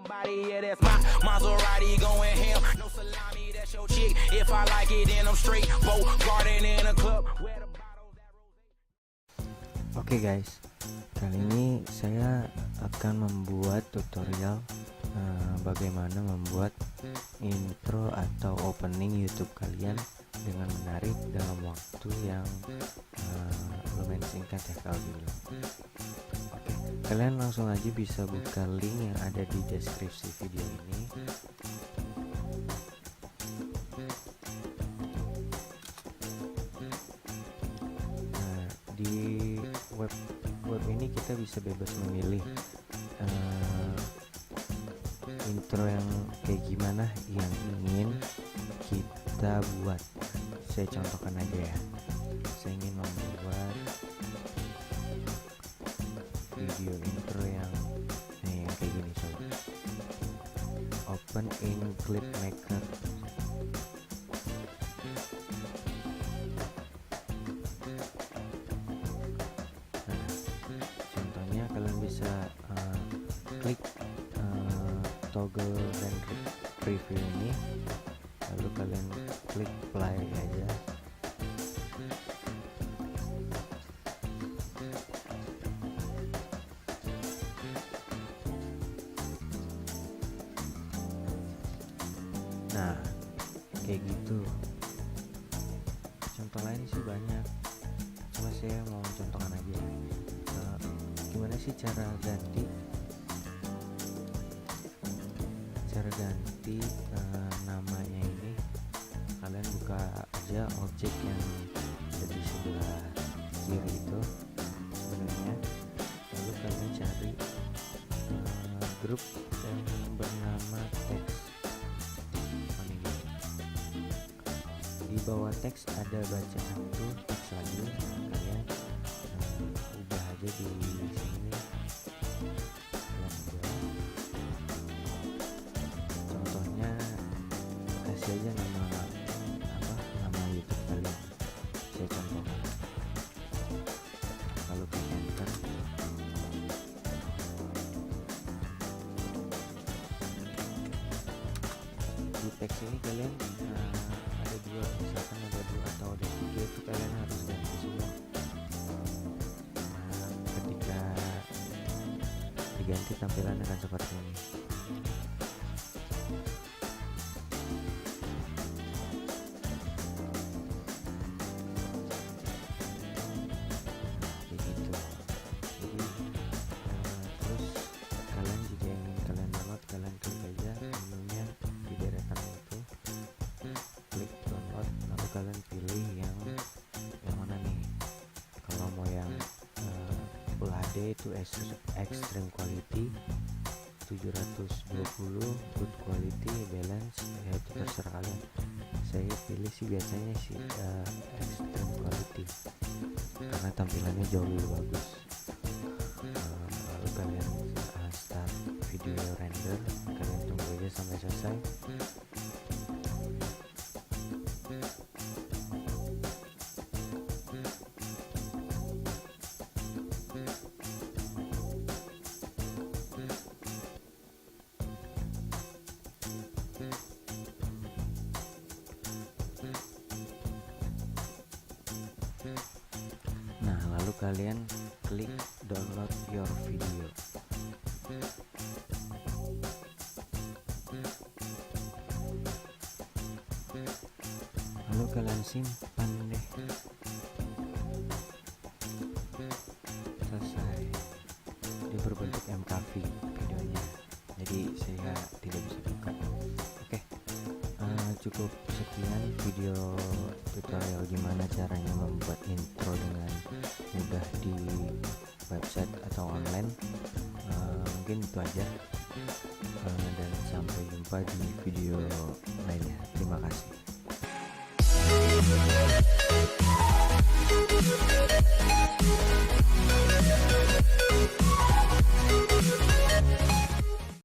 body, yeah, that's my Maserati going ham. No salami, that's your chick. If I like it, then I'm straight. Boat garden in a club. Oke guys, kali ini saya akan membuat tutorial bagaimana membuat intro atau opening YouTube kalian dengan menarik dalam waktu yang lumayan singkat ya kalau dibilang. Oke, kalian langsung aja bisa buka link yang ada di deskripsi video ini. Nah, di web ini kita bisa bebas memilih intro yang kayak gimana yang ingin kita buat. Saya contohkan aja ya, saya ingin membuat video intro yang kayak gini. Coba open in clip maker. Nah, contohnya kalian bisa klik toggle dan preview ini, lalu kalian klik play aja. Nah, kayak gitu. Contoh lain sih banyak, cuma saya mau contohkan aja. Gimana sih cara ganti namanya ini? Kalian buka aja objek yang ada di sebelah kiri itu sebenarnya, lalu kalian cari grup yang bernama teks. Di bawah teks ada bacaan tuh, teks lagi, kalian ubah aja di sini. Contohnya kasih aja nama YouTube kalian, saya contohkan. Kalau klik enter, di teks ini kalian ada dua, misalkan ada dua atau ada tiga, itu kalian harus ganti semua. Nah, ketika diganti tampilan akan seperti ini. Kalian pilih yang mana nih? Kalau mau yang Full HD itu extreme quality, 720 good quality, balance, ya itu terserah kalian. Saya pilih sih biasanya sih extreme quality karena tampilannya jauh lebih bagus. Lalu kalian start video render, kalian tunggu aja sampai selesai. Nah, lalu kalian klik download your video. Lalu kalian simpan deh. Selesai. Dia berbentuk MKV videonya, jadi saya tidak bisa buka. Oke, cukup sekian video tutorial gimana caranya membuat intro dengan mudah di website atau online. Mungkin itu aja, dan sampai jumpa di video lain.